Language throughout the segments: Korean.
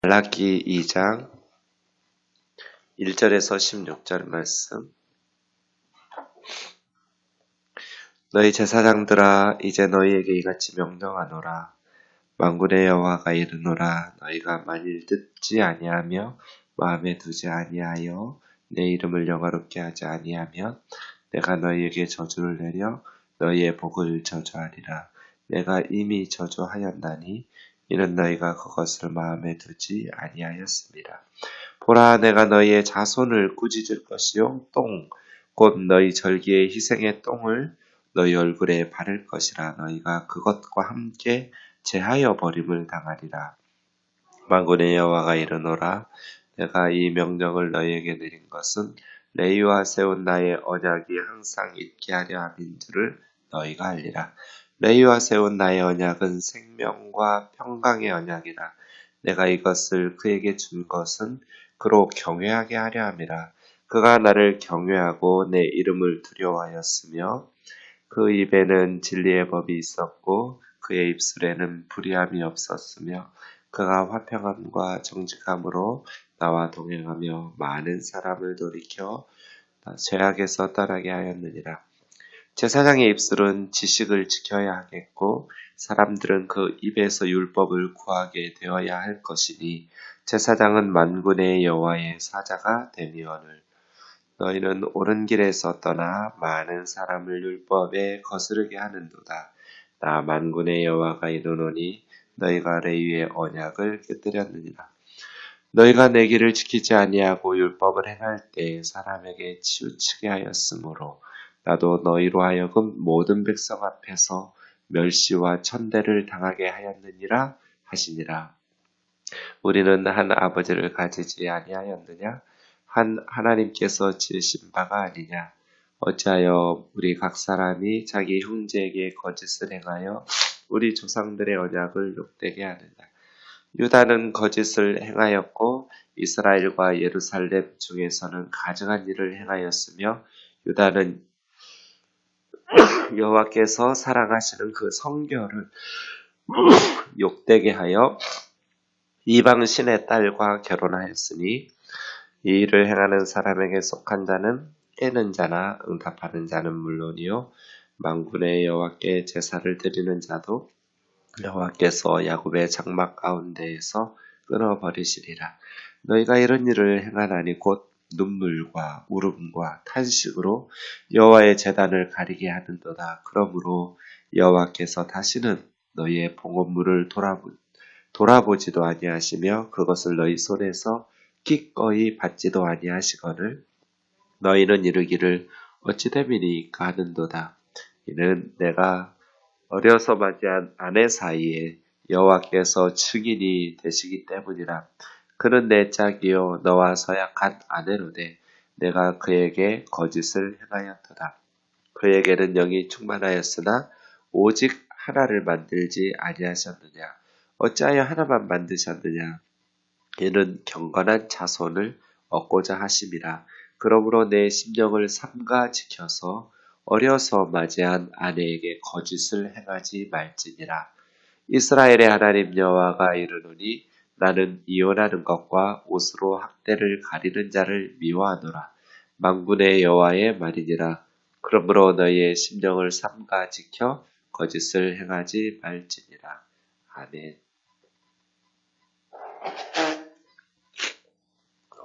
말라기 2장 1절에서 16절 말씀. 너희 제사장들아, 이제 너희에게 이같이 명령하노라. 만군의 여호와가 이르노라. 너희가 만일 듣지 아니하며 마음에 두지 아니하여 내 이름을 영화롭게 하지 아니하면 내가 너희에게 저주를 내려 너희의 복을 저주하리라. 내가 이미 저주하였나니 이는 너희가 그것을 마음에 두지 아니하였습니다. 보라, 내가 너희의 자손을 꾸짖을 것이요 곧 너희 절기의 희생의 똥을 너희 얼굴에 바를 것이라. 너희가 그것과 함께 제하여 버림을 당하리라. 만군의 여호와가 이르노라. 내가 이 명령을 너희에게 내린 것은 레위와 세운 나의 언약이 항상 있게 하려 함인 줄을 너희가 알리라. 레위와 세운 나의 언약은 생명과 평강의 언약이라. 내가 이것을 그에게 준 것은 그로 경외하게 하려 함이라. 그가 나를 경외하고 내 이름을 두려워하였으며 그 입에는 진리의 법이 있었고 그의 입술에는 불의함이 없었으며 그가 화평함과 정직함으로 나와 동행하며 많은 사람을 돌이켜 죄악에서 떠나게 하였느니라. 제사장의 입술은 지식을 지켜야 하겠고 사람들은 그 입에서 율법을 구하게 되어야 할 것이니 제사장은 만군의 여호와의 사자가 되니오늘. 너희는 옳은 길에서 떠나 많은 사람을 율법에 거스르게 하는도다. 나 만군의 여호와가 이르노니 너희가 레위의 언약을 깨뜨렸느니라. 너희가 내 길을 지키지 아니하고 율법을 행할 때 사람에게 치우치게 하였으므로 나도 너희로 하여금 모든 백성 앞에서 멸시와 천대를 당하게 하였느니라 하시니라. 우리는 한 아버지를 가지지 아니하였느냐? 한 하나님께서 지으신 바가 아니냐? 어찌하여 우리 각 사람이 자기 형제에게 거짓을 행하여 우리 조상들의 언약을 욕되게 하느냐? 유다는 거짓을 행하였고 이스라엘과 예루살렘 중에서는 가증한 일을 행하였으며 유다는 여호와께서 사랑하시는 그 성결을 욕되게 하여 이방 신의 딸과 결혼하였으니 이 일을 행하는 사람에게 속한 자는 깨는 자나 응답하는 자는 물론이요 만군의 여호와께 제사를 드리는 자도 여호와께서 야곱의 장막 가운데에서 끊어버리시리라. 너희가 이런 일을 행하나니 곧 눈물과 울음과 탄식으로 여호와의 제단을 가리게 하는도다. 그러므로 여호와께서 다시는 너희의 봉헌물을 돌아보지도 아니하시며 그것을 너희 손에서 기꺼이 받지도 아니하시거늘 너희는 이르기를 어찌 됨이니까 하는도다. 이는 내가 어려서 맞이한 아내 사이에 여호와께서 증인이 되시기 때문이라. 그는 내 짝이요 너와 서약한 아내로되 내가 그에게 거짓을 행하였도다. 그에게는 영이 충만하였으나 오직 하나를 만들지 아니하셨느냐? 어찌하여 하나만 만드셨느냐? 이는 경건한 자손을 얻고자 하심이라. 그러므로 내 심령을 삼가 지켜서 어려서 맞이한 아내에게 거짓을 행하지 말지니라. 이스라엘의 하나님 여호와가 이르노니 나는 이혼하는 것과 옷으로 학대를 가리는 자를 미워하노라. 만군의 여호와의 말이니라. 그러므로 너희의 심령을 삼가 지켜 거짓을 행하지 말지니라. 아멘.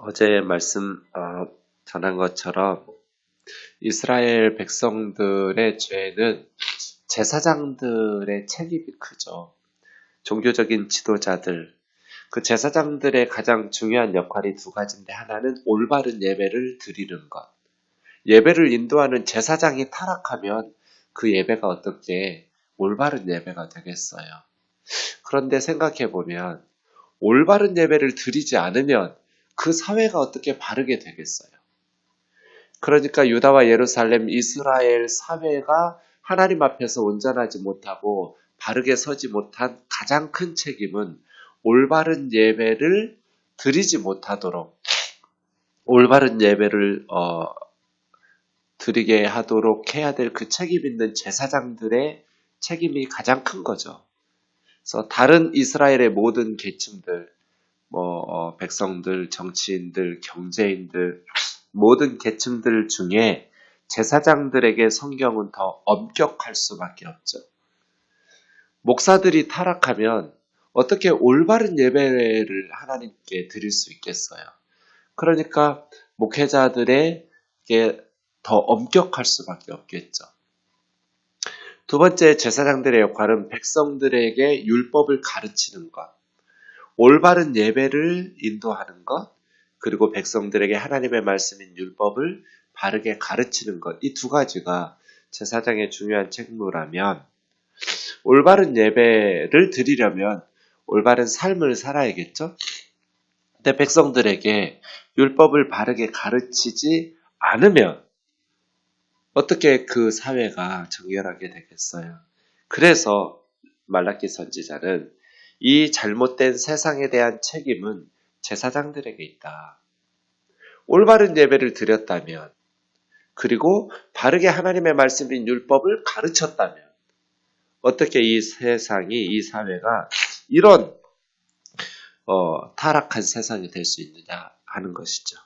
어제 말씀 전한 것처럼 이스라엘 백성들의 죄는 제사장들의 책임이 크죠. 종교적인 지도자들, 그 제사장들의 가장 중요한 역할이 두 가지인데 하나는 올바른 예배를 드리는 것. 예배를 인도하는 제사장이 타락하면 그 예배가 어떻게 올바른 예배가 되겠어요. 그런데 생각해보면 올바른 예배를 드리지 않으면 그 사회가 어떻게 바르게 되겠어요. 그러니까 유다와 예루살렘, 이스라엘 사회가 하나님 앞에서 온전하지 못하고 바르게 서지 못한 가장 큰 책임은 올바른 예배를 드리지 못하도록 올바른 예배를 드리게 하도록 해야 될 그 책임 있는 제사장들의 책임이 가장 큰 거죠. 그래서 다른 이스라엘의 모든 계층들, 백성들, 정치인들, 경제인들, 모든 계층들 중에 제사장들에게 성경은 더 엄격할 수밖에 없죠. 목사들이 타락하면 어떻게 올바른 예배를 하나님께 드릴 수 있겠어요? 그러니까 목회자들에게 더 엄격할 수밖에 없겠죠. 두 번째, 제사장들의 역할은 백성들에게 율법을 가르치는 것, 올바른 예배를 인도하는 것, 그리고 백성들에게 하나님의 말씀인 율법을 바르게 가르치는 것, 이 두 가지가 제사장의 중요한 책무라면, 올바른 예배를 드리려면 올바른 삶을 살아야겠죠? 근데 백성들에게 율법을 바르게 가르치지 않으면 어떻게 그 사회가 정결하게 되겠어요? 그래서 말라기 선지자는 이 잘못된 세상에 대한 책임은 제사장들에게 있다. 올바른 예배를 드렸다면, 그리고 바르게 하나님의 말씀인 율법을 가르쳤다면 어떻게 이 세상이, 이 사회가 이런 타락한 세상이 될 수 있느냐 하는 것이죠.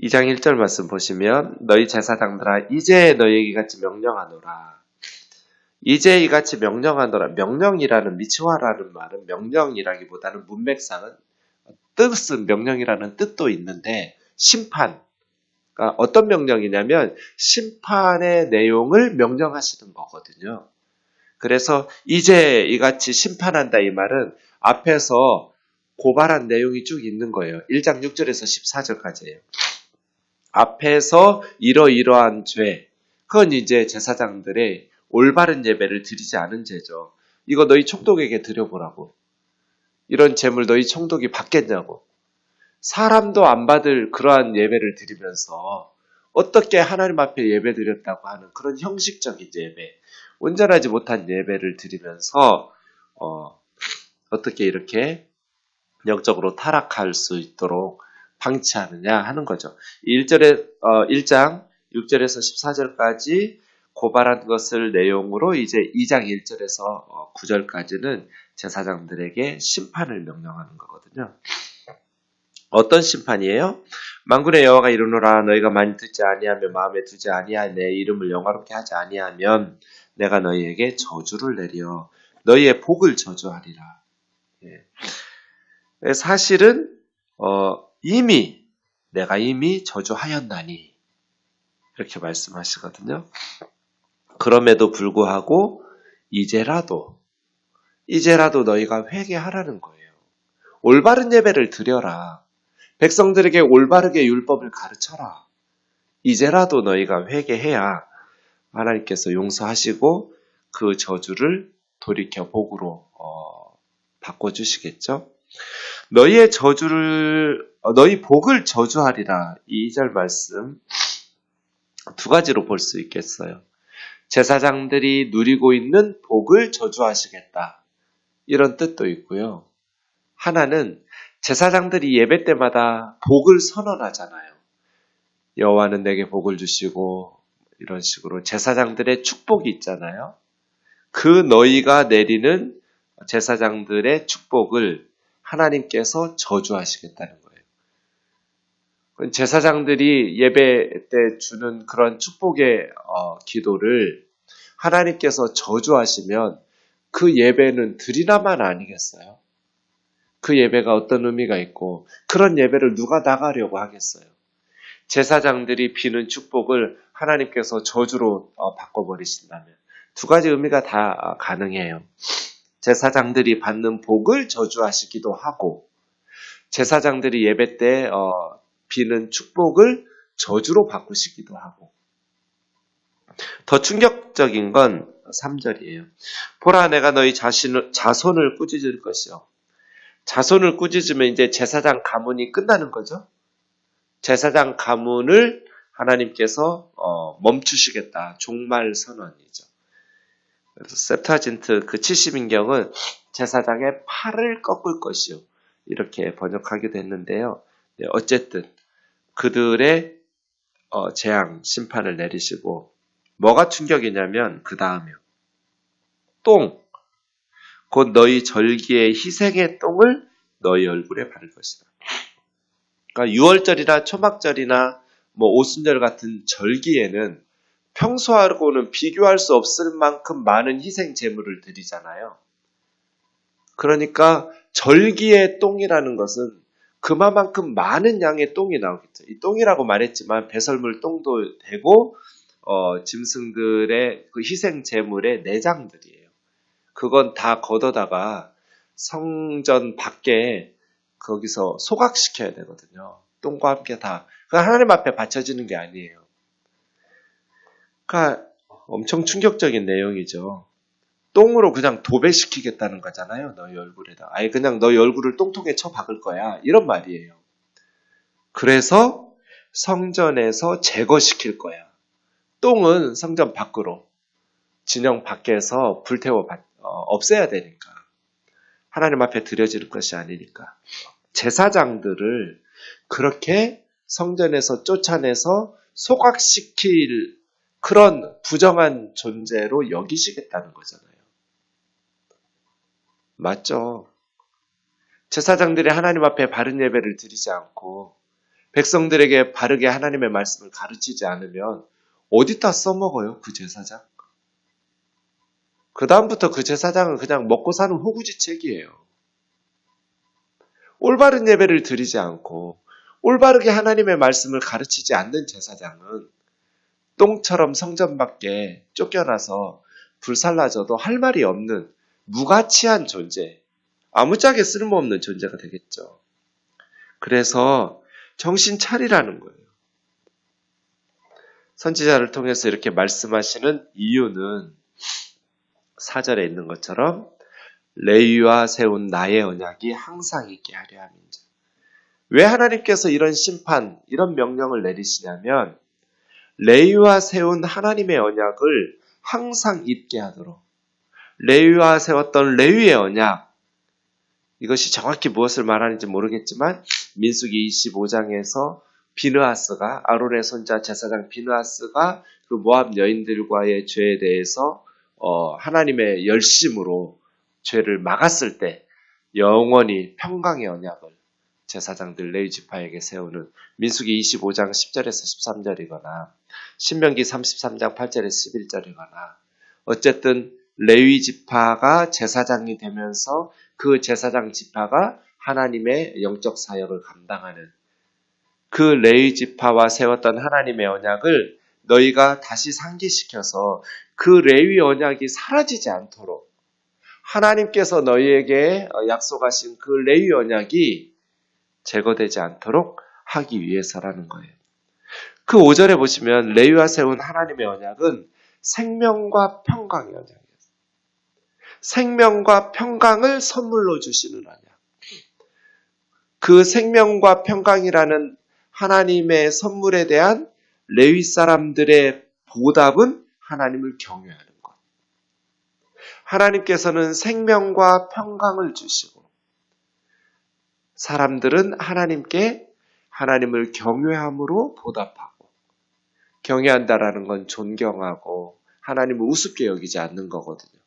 2장 1절 말씀 보시면 너희 제사장들아 이제 너희에게 같이 명령하노라. 이제 이같이 명령하노라. 명령이라는 미치와라는 말은 명령이라기보다는 문맥상은 뜻은 명령이라는 뜻도 있는데 심판, 그러니까 어떤 명령이냐면 심판의 내용을 명령하시는 거거든요. 그래서 이제 이같이 심판한다 이 말은 앞에서 고발한 내용이 쭉 있는 거예요. 1장 6절에서 14절까지예요. 앞에서 이러이러한 죄, 그건 이제 제사장들의 올바른 예배를 드리지 않은 죄죠. 이거 너희 총독에게 드려보라고. 이런 재물 너희 총독이 받겠냐고. 사람도 안 받을 그러한 예배를 드리면서 어떻게 하나님 앞에 예배 드렸다고 하는 그런 형식적인 예배, 온전하지 못한 예배를 드리면서 어떻게 이렇게 영적으로 타락할 수 있도록 방치하느냐 하는 거죠. 1장 6절에서 14절까지 고발한 것을 내용으로 이제 2장 1절에서 9절까지는 제사장들에게 심판을 명령하는 거거든요. 어떤 심판이에요? 만군의 여호와가 이르노라 너희가 만일 듣지 아니하며 마음에 두지 아니하여 내 이름을 영화롭게 하지 아니하면 내가 너희에게 저주를 내려 너희의 복을 저주하리라. 예. 사실은 내가 이미 저주하였나니 이렇게 말씀하시거든요. 그럼에도 불구하고 이제라도 너희가 회개하라는 거예요. 올바른 예배를 드려라. 백성들에게 올바르게 율법을 가르쳐라. 이제라도 너희가 회개해야 하나님께서 용서하시고 그 저주를 돌이켜 복으로 바꿔주시겠죠. 너희 복을 저주하리라. 이 2절 말씀 두 가지로 볼 수 있겠어요. 제사장들이 누리고 있는 복을 저주하시겠다. 이런 뜻도 있고요. 하나는 제사장들이 예배 때마다 복을 선언하잖아요. 여호와는 내게 복을 주시고 이런 식으로 제사장들의 축복이 있잖아요. 그 너희가 내리는 제사장들의 축복을 하나님께서 저주하시겠다는 거예요. 제사장들이 예배 때 주는 그런 축복의 기도를 하나님께서 저주하시면 그 예배는 드리나만 아니겠어요? 그 예배가 어떤 의미가 있고 그런 예배를 누가 나가려고 하겠어요? 제사장들이 비는 축복을 하나님께서 저주로 바꿔버리신다면 두 가지 의미가 다 가능해요. 제사장들이 받는 복을 저주하시기도 하고 제사장들이 예배 때 비는 축복을 저주로 바꾸시기도 하고 더 충격적인 건 3절이에요. 보라 내가 너희 자손을 꾸짖을 것이요. 자손을 꾸짖으면 이제 제사장 가문이 끝나는 거죠. 제사장 가문을 하나님께서 멈추시겠다. 종말 선언이죠. 그래서 셉타진트 그 70인경은 제사장의 팔을 꺾을 것이요. 이렇게 번역하기도 했는데요. 어쨌든 그들의 재앙, 심판을 내리시고 뭐가 충격이냐면 그 다음이요. 똥, 곧 너희 절기의 희생의 똥을 너희 얼굴에 바를 것이다. 그러니까 유월절이나 초막절이나 오순절 같은 절기에는 평소하고는 비교할 수 없을 만큼 많은 희생 제물을 드리잖아요. 그러니까 절기의 똥이라는 것은 그만큼 많은 양의 똥이 나오겠죠. 이 똥이라고 말했지만 배설물 똥도 되고 짐승들의 그 희생 제물의 내장들이에요. 그건 다 걷어다가 성전 밖에 거기서 소각시켜야 되거든요. 똥과 함께 다. 그러니까 하나님 앞에 바쳐지는 게 아니에요. 그러니까 엄청 충격적인 내용이죠. 똥으로 그냥 도배시키겠다는 거잖아요. 너희 얼굴에다. 아예 그냥 너희 얼굴을 똥통에 쳐 박을 거야. 이런 말이에요. 그래서 성전에서 제거시킬 거야. 똥은 성전 밖으로, 진영 밖에서 불태워 없애야 되니까. 하나님 앞에 드려지는 것이 아니니까. 제사장들을 그렇게 성전에서 쫓아내서 소각시킬 그런 부정한 존재로 여기시겠다는 거잖아요. 맞죠? 제사장들이 하나님 앞에 바른 예배를 드리지 않고 백성들에게 바르게 하나님의 말씀을 가르치지 않으면 어디다 써먹어요, 그 제사장? 그 다음부터 그 제사장은 그냥 먹고 사는 호구지책이에요. 올바른 예배를 드리지 않고 올바르게 하나님의 말씀을 가르치지 않는 제사장은 똥처럼 성전 밖에 쫓겨나서 불살라져도 할 말이 없는 무가치한 존재, 아무짝에 쓸모없는 존재가 되겠죠. 그래서 정신 차리라는 거예요. 선지자를 통해서 이렇게 말씀하시는 이유는 4절에 있는 것처럼 레위와 세운 나의 언약이 항상 있게 하려 함이죠. 왜 하나님께서 이런 심판, 이런 명령을 내리시냐면 레위와 세운 하나님의 언약을 항상 있게 하도록, 레위와 세웠던 레위의 언약, 이것이 정확히 무엇을 말하는지 모르겠지만 민수기 25장에서 비느하스가, 아론의 손자 제사장 비느하스가 그 모압 여인들과의 죄에 대해서 하나님의 열심으로 죄를 막았을 때 영원히 평강의 언약을 제사장들 레위 지파에게 세우는 민수기 25장 10절에서 13절이거나 신명기 33장 8절에서 11절이거나 어쨌든 레위 지파가 제사장이 되면서 그 제사장 지파가 하나님의 영적 사역을 감당하는 그 레위 지파와 세웠던 하나님의 언약을 너희가 다시 상기시켜서 그 레위 언약이 사라지지 않도록 하나님께서 너희에게 약속하신 그 레위 언약이 제거되지 않도록 하기 위해서라는 거예요. 그 5절에 보시면 레위와 세운 하나님의 언약은 생명과 평강의 언약이에요. 생명과 평강을 선물로 주시는 언약. 그 생명과 평강이라는 하나님의 선물에 대한 레위 사람들의 보답은 하나님을 경외하는 것. 하나님께서는 생명과 평강을 주시고 사람들은 하나님께 하나님을 경외함으로 보답하고, 경외한다라는 건 존경하고 하나님을 우습게 여기지 않는 거거든요.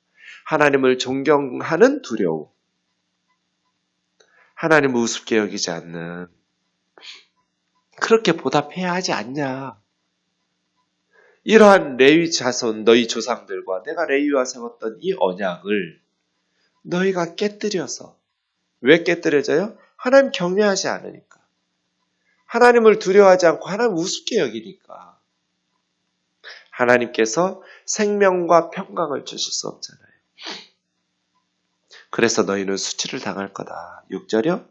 하나님을 존경하는 두려움, 하나님을 우습게 여기지 않는, 그렇게 보답해야 하지 않냐. 이러한 레위 자손 너희 조상들과 내가 레위와 세웠던 이 언약을 너희가 깨뜨려서, 왜 깨뜨려져요? 하나님 경외하지 않으니까. 하나님을 두려워하지 않고 하나님 우습게 여기니까. 하나님께서 생명과 평강을 주실 수 없잖아요. 그래서 너희는 수치를 당할 거다. 6절이요.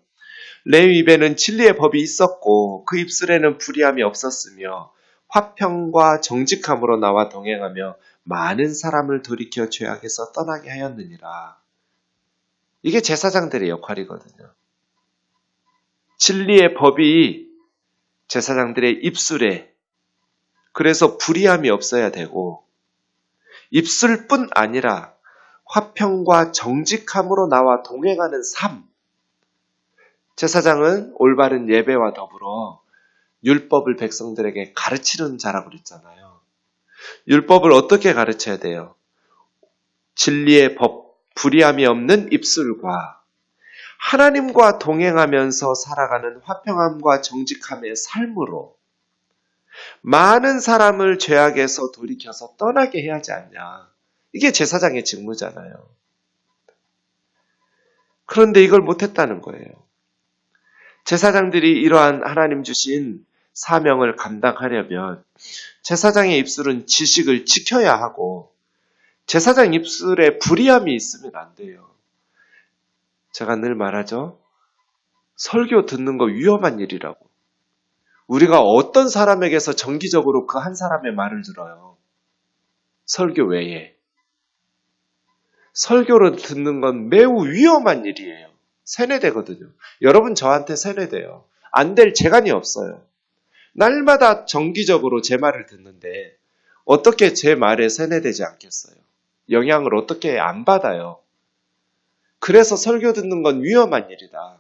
레위 입에는 진리의 법이 있었고 그 입술에는 불의함이 없었으며 화평과 정직함으로 나와 동행하며 많은 사람을 돌이켜 죄악에서 떠나게 하였느니라. 이게 제사장들의 역할이거든요. 진리의 법이 제사장들의 입술에, 그래서 불의함이 없어야 되고 입술뿐 아니라 화평과 정직함으로 나와 동행하는 삶. 제사장은 올바른 예배와 더불어 율법을 백성들에게 가르치는 자라고 그랬잖아요. 율법을 어떻게 가르쳐야 돼요? 진리의 법, 불의함이 없는 입술과 하나님과 동행하면서 살아가는 화평함과 정직함의 삶으로 많은 사람을 죄악에서 돌이켜서 떠나게 해야 하지 않냐. 이게 제사장의 직무잖아요. 그런데 이걸 못했다는 거예요. 제사장들이 이러한 하나님 주신 사명을 감당하려면 제사장의 입술은 지식을 지켜야 하고 제사장 입술에 불의함이 있으면 안 돼요. 제가 늘 말하죠. 설교 듣는 거 위험한 일이라고. 우리가 어떤 사람에게서 정기적으로 그 한 사람의 말을 들어요. 설교 외에. 설교를 듣는 건 매우 위험한 일이에요. 세뇌되거든요. 여러분 저한테 세뇌돼요. 안 될 재간이 없어요. 날마다 정기적으로 제 말을 듣는데 어떻게 제 말에 세뇌되지 않겠어요? 영향을 어떻게 안 받아요? 그래서 설교 듣는 건 위험한 일이다.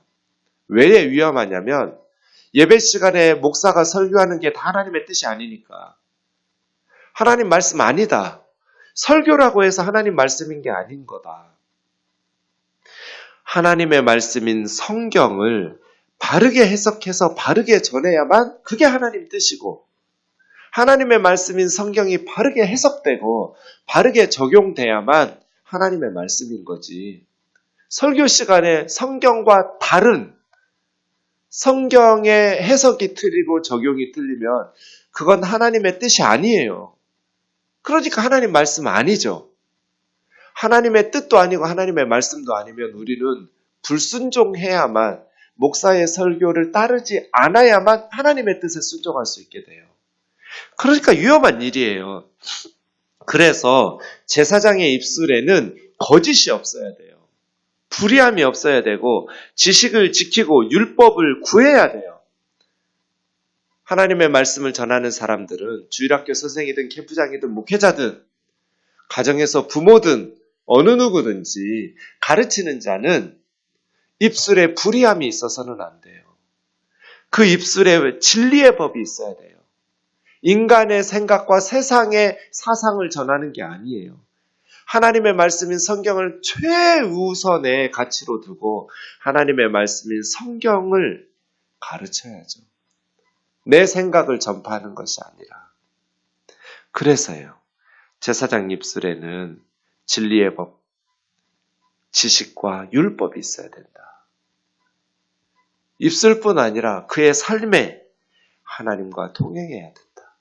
왜 위험하냐면 예배 시간에 목사가 설교하는 게 다 하나님의 뜻이 아니니까. 하나님 말씀 아니다. 설교라고 해서 하나님 말씀인 게 아닌 거다. 하나님의 말씀인 성경을 바르게 해석해서 바르게 전해야만 그게 하나님 뜻이고 하나님의 말씀인 성경이 바르게 해석되고 바르게 적용돼야만 하나님의 말씀인 거지. 설교 시간에 성경과 다른 성경의 해석이 틀리고 적용이 틀리면 그건 하나님의 뜻이 아니에요. 그러니까 하나님 말씀 아니죠. 하나님의 뜻도 아니고 하나님의 말씀도 아니면 우리는 불순종해야만 목사의 설교를 따르지 않아야만 하나님의 뜻에 순종할 수 있게 돼요. 그러니까 위험한 일이에요. 그래서 제사장의 입술에는 거짓이 없어야 돼요. 불의함이 없어야 되고 지식을 지키고 율법을 구해야 돼요. 하나님의 말씀을 전하는 사람들은 주일학교 선생이든 캠프장이든 목회자든 가정에서 부모든 어느 누구든지 가르치는 자는 입술에 불의함이 있어서는 안 돼요. 그 입술에 진리의 법이 있어야 돼요. 인간의 생각과 세상의 사상을 전하는 게 아니에요. 하나님의 말씀인 성경을 최우선의 가치로 두고 하나님의 말씀인 성경을 가르쳐야죠. 내 생각을 전파하는 것이 아니라. 그래서요. 제사장 입술에는 진리의 법, 지식과 율법이 있어야 된다. 입술뿐 아니라 그의 삶에 하나님과 동행해야 된다.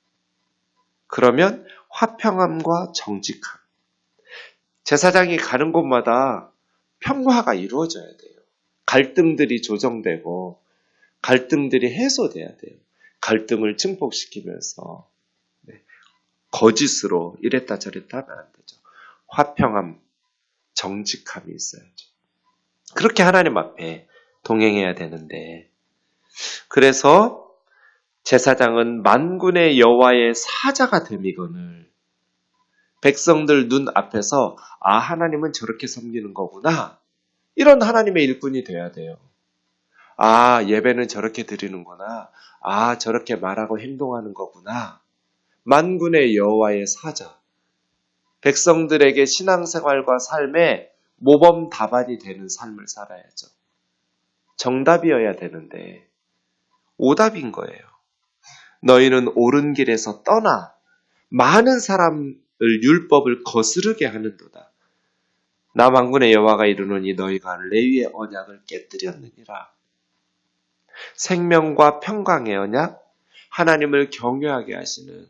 그러면 화평함과 정직함. 제사장이 가는 곳마다 평화가 이루어져야 돼요. 갈등들이 조정되고 갈등들이 해소돼야 돼요. 갈등을 증폭시키면서 거짓으로 이랬다 저랬다 하면 안 되죠. 화평함, 정직함이 있어야죠. 그렇게 하나님 앞에 동행해야 되는데 그래서 제사장은 만군의 여호와의 사자가 됨이거늘 백성들 눈 앞에서 아 하나님은 저렇게 섬기는 거구나 이런 하나님의 일꾼이 돼야 돼요. 아 예배는 저렇게 드리는구나. 아 저렇게 말하고 행동하는 거구나. 만군의 여호와의 사자 백성들에게 신앙생활과 삶에 모범답안이 되는 삶을 살아야죠. 정답이어야 되는데 오답인 거예요. 너희는 옳은 길에서 떠나 많은 사람을 율법을 거스르게 하는도다. 나 만군의 여호와가 이르노니 너희가 레위의 언약을 깨뜨렸느니라. 생명과 평강의 언약, 하나님을 경외하게 하시는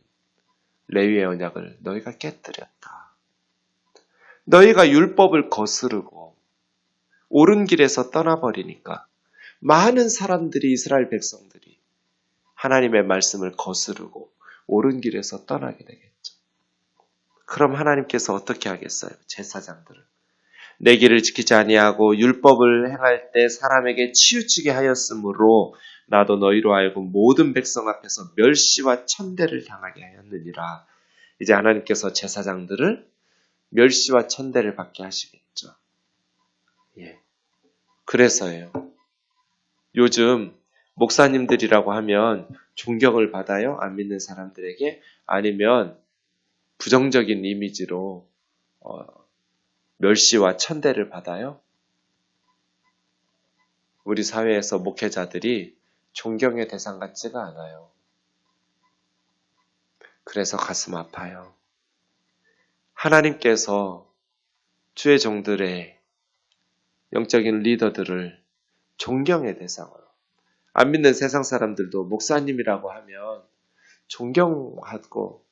레위의 언약을 너희가 깨뜨렸다. 너희가 율법을 거스르고 옳은 길에서 떠나버리니까 많은 사람들이 이스라엘 백성들이 하나님의 말씀을 거스르고 옳은 길에서 떠나게 되겠죠. 그럼 하나님께서 어떻게 하겠어요? 제사장들은 내 길을 지키지 아니하고 율법을 행할 때 사람에게 치우치게 하였으므로 나도 너희로 알고 모든 백성 앞에서 멸시와 천대를 당하게 하였느니라. 이제 하나님께서 제사장들을 멸시와 천대를 받게 하시겠죠. 예. 그래서요. 요즘 목사님들이라고 하면 존경을 받아요? 안 믿는 사람들에게? 아니면 부정적인 이미지로 멸시와 천대를 받아요? 우리 사회에서 목회자들이 존경의 대상 같지가 않아요. 그래서 가슴 아파요. 하나님께서 주의 종들의 영적인 리더들을 존경의 대상으로, 안 믿는 세상 사람들도 목사님이라고 하면 존경하고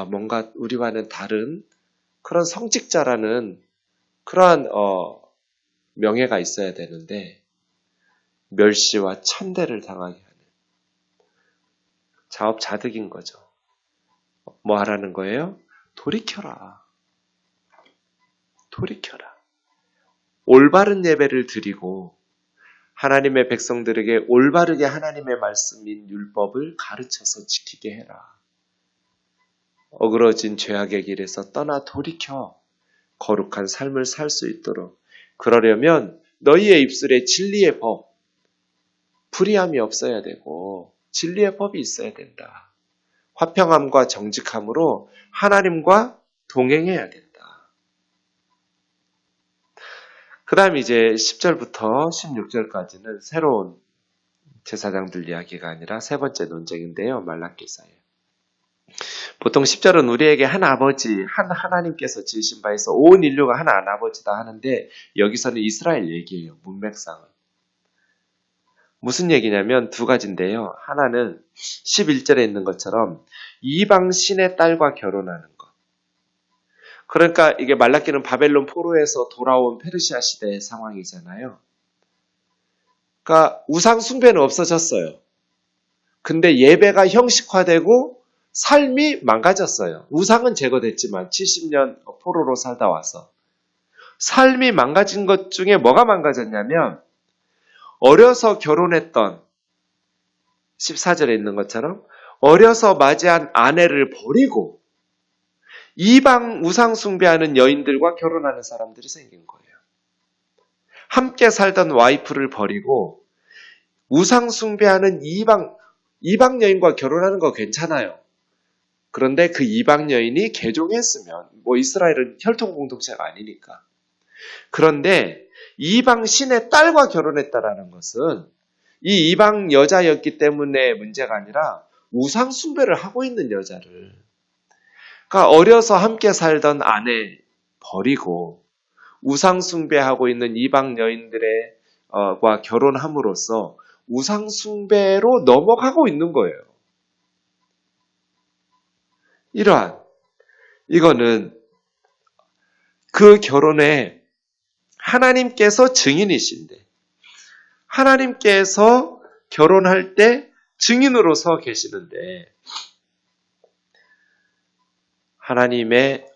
뭔가 우리와는 다른 그런 성직자라는 그러한 명예가 있어야 되는데 멸시와 천대를 당하게 하는 자업자득인 거죠. 뭐 하라는 거예요? 돌이켜라. 돌이켜라. 올바른 예배를 드리고 하나님의 백성들에게 올바르게 하나님의 말씀인 율법을 가르쳐서 지키게 해라. 어그러진 죄악의 길에서 떠나 돌이켜 거룩한 삶을 살 수 있도록, 그러려면 너희의 입술에 진리의 법, 불의함이 없어야 되고 진리의 법이 있어야 된다. 화평함과 정직함으로 하나님과 동행해야 된다. 그 다음 이제 10절부터 16절까지는 새로운 제사장들 이야기가 아니라 세 번째 논쟁인데요. 말라기서예요. 보통 10절은 우리에게 한 아버지, 한 하나님께서 지으신 바에서 온 인류가 한 아버지다 하는데 여기서는 이스라엘 얘기예요. 문맥상은. 무슨 얘기냐면 두 가지인데요. 하나는 11절에 있는 것처럼 이방 신의 딸과 결혼하는 것. 그러니까 이게 말라기는 바벨론 포로에서 돌아온 페르시아 시대의 상황이잖아요. 그러니까 우상 숭배는 없어졌어요. 근데 예배가 형식화되고 삶이 망가졌어요. 우상은 제거됐지만 70년 포로로 살다 와서 삶이 망가진 것 중에 뭐가 망가졌냐면 어려서 결혼했던 14절에 있는 것처럼 어려서 맞이한 아내를 버리고 이방 우상 숭배하는 여인들과 결혼하는 사람들이 생긴 거예요. 함께 살던 와이프를 버리고 우상 숭배하는 이방 여인과 결혼하는 거 괜찮아요. 그런데 그 이방 여인이 개종했으면 이스라엘은 혈통 공동체가 아니니까. 그런데 이방 신의 딸과 결혼했다라는 것은 이 이방 여자였기 때문에 문제가 아니라 우상 숭배를 하고 있는 여자를, 그러니까 어려서 함께 살던 아내 버리고 우상 숭배하고 있는 이방 여인들의 과 결혼함으로써 우상 숭배로 넘어가고 있는 거예요. 이거는 그 결혼에 하나님께서 증인이신데, 하나님께서 결혼할 때 증인으로 서 계시는데, 하나님의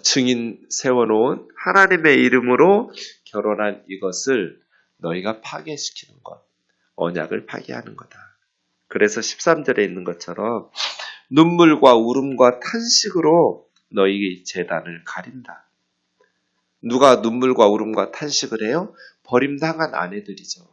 증인 세워놓은 하나님의 이름으로 결혼한 이것을 너희가 파괴시키는 것, 언약을 파괴하는 거다. 그래서 13절에 있는 것처럼 눈물과 울음과 탄식으로 너희 제단을 가린다. 누가 눈물과 울음과 탄식을 해요? 버림당한 아내들이죠.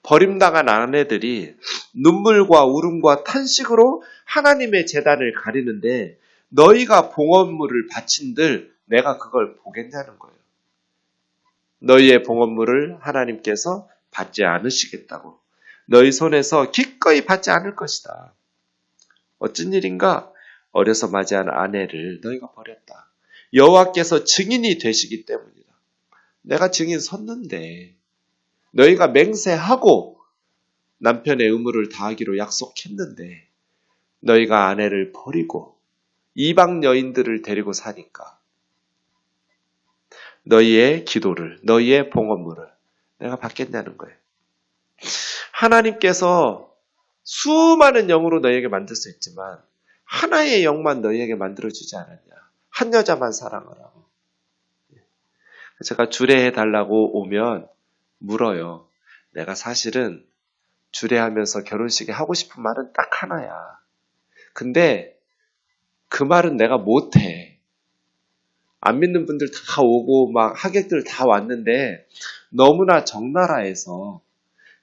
버림당한 아내들이 눈물과 울음과 탄식으로 하나님의 제단을 가리는데 너희가 봉헌물을 바친들 내가 그걸 보겠냐는 거예요. 너희의 봉헌물을 하나님께서 받지 않으시겠다고. 너희 손에서 기꺼이 받지 않을 것이다. 어쩐 일인가? 어려서 맞이한 아내를 너희가 버렸다. 여호와께서 증인이 되시기 때문이다. 내가 증인 섰는데 너희가 맹세하고 남편의 의무를 다하기로 약속했는데 너희가 아내를 버리고 이방 여인들을 데리고 사니까 너희의 기도를, 너희의 봉헌물을 내가 받겠냐는 거예요. 하나님께서 수많은 영으로 너희에게 만들 수 있지만 하나의 영만 너희에게 만들어주지 않았냐. 한 여자만 사랑하라고. 제가 주례해달라고 오면 물어요. 내가 사실은 주례하면서 결혼식에 하고 싶은 말은 딱 하나야. 근데 그 말은 내가 못해. 안 믿는 분들 다 오고 막 하객들 다 왔는데 너무나 적나라해서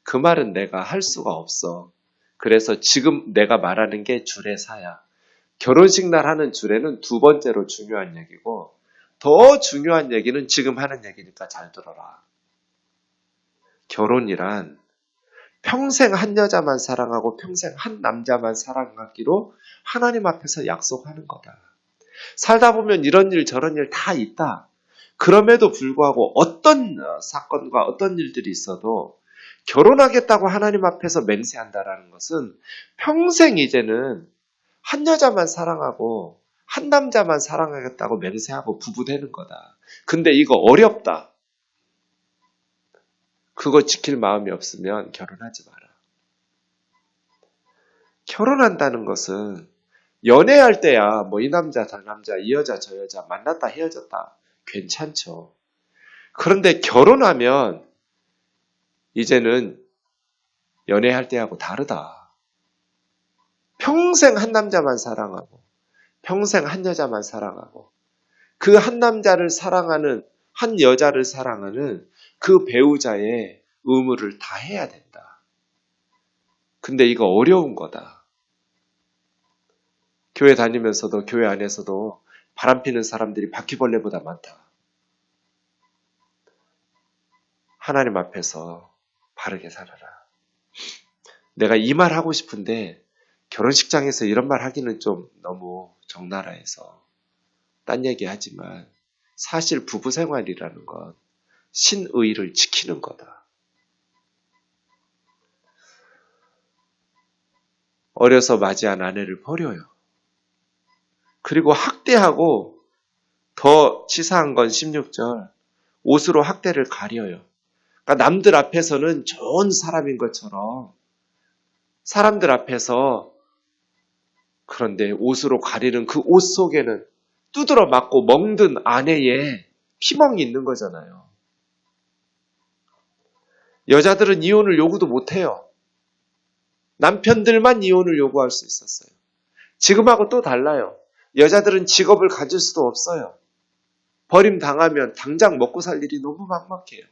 그 말은 내가 할 수가 없어. 그래서 지금 내가 말하는 게 주례사야. 결혼식 날 하는 주례는 두 번째로 중요한 얘기고 더 중요한 얘기는 지금 하는 얘기니까 잘 들어라. 결혼이란 평생 한 여자만 사랑하고 평생 한 남자만 사랑하기로 하나님 앞에서 약속하는 거다. 살다 보면 이런 일 저런 일 다 있다. 그럼에도 불구하고 어떤 사건과 어떤 일들이 있어도 결혼하겠다고 하나님 앞에서 맹세한다라는 것은 평생 이제는 한 여자만 사랑하고 한 남자만 사랑하겠다고 맹세하고 부부되는 거다. 근데 이거 어렵다. 그거 지킬 마음이 없으면 결혼하지 마라. 결혼한다는 것은 연애할 때야 뭐 이 남자 저 남자 이 여자 저 여자 만났다 헤어졌다 괜찮죠. 그런데 결혼하면 이제는 연애할 때하고 다르다. 평생 한 남자만 사랑하고 평생 한 여자만 사랑하고 그 한 남자를 사랑하는 한 여자를 사랑하는 그 배우자의 의무를 다 해야 된다. 근데 이거 어려운 거다. 교회 다니면서도 교회 안에서도 바람피는 사람들이 바퀴벌레보다 많다. 하나님 앞에서 바르게 살아라. 내가 이 말 하고 싶은데 결혼식장에서 이런 말 하기는 좀 너무 적나라해서 딴 얘기 하지만 사실 부부 생활이라는 건 신의를 지키는 거다. 어려서 맞이한 아내를 버려요. 그리고 학대하고 더 치사한 건 16절 옷으로 학대를 가려요. 그러니까 남들 앞에서는 좋은 사람인 것처럼 사람들 앞에서 그런데 옷으로 가리는 그 옷 속에는 두드러 맞고 멍든 아내의 피멍이 있는 거잖아요. 여자들은 이혼을 요구도 못해요. 남편들만 이혼을 요구할 수 있었어요. 지금하고 또 달라요. 여자들은 직업을 가질 수도 없어요. 버림당하면 당장 먹고 살 일이 너무 막막해요.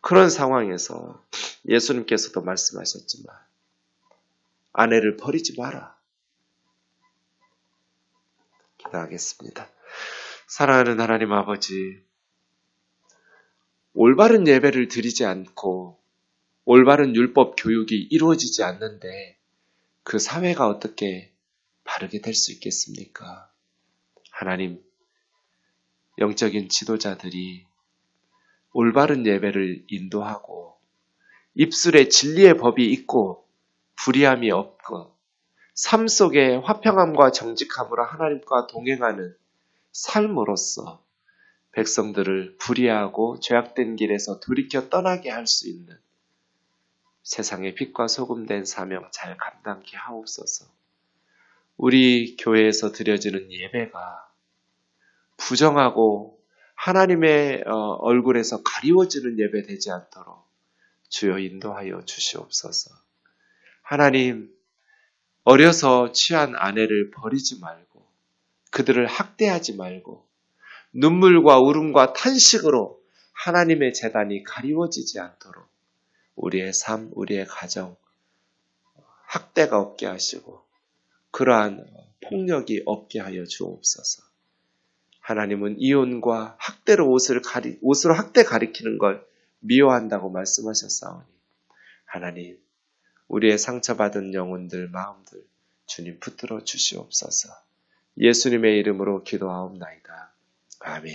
그런 상황에서 예수님께서도 말씀하셨지만 아내를 버리지 마라. 기도하겠습니다. 사랑하는 하나님 아버지, 올바른 예배를 드리지 않고 올바른 율법 교육이 이루어지지 않는데 그 사회가 어떻게 바르게 될 수 있겠습니까? 하나님, 영적인 지도자들이 올바른 예배를 인도하고 입술에 진리의 법이 있고 불의함이 없고 삶 속에 화평함과 정직함으로 하나님과 동행하는 삶으로서 백성들을 불의하고 죄악된 길에서 돌이켜 떠나게 할 수 있는 세상의 빛과 소금 된 사명 잘 감당케 하옵소서. 우리 교회에서 드려지는 예배가 부정하고 하나님의 얼굴에서 가리워지는 예배 되지 않도록 주여 인도하여 주시옵소서. 하나님, 어려서 취한 아내를 버리지 말고 그들을 학대하지 말고 눈물과 울음과 탄식으로 하나님의 제단이 가리워지지 않도록 우리의 삶, 우리의 가정, 학대가 없게 하시고 그러한 폭력이 없게 하여 주옵소서. 하나님은 이혼과 학대로 옷으로 학대 가리키는 걸 미워한다고 말씀하셨사오니 하나님, 우리의 상처받은 영혼들, 마음들 주님 붙들어 주시옵소서. 예수님의 이름으로 기도하옵나이다. 아멘.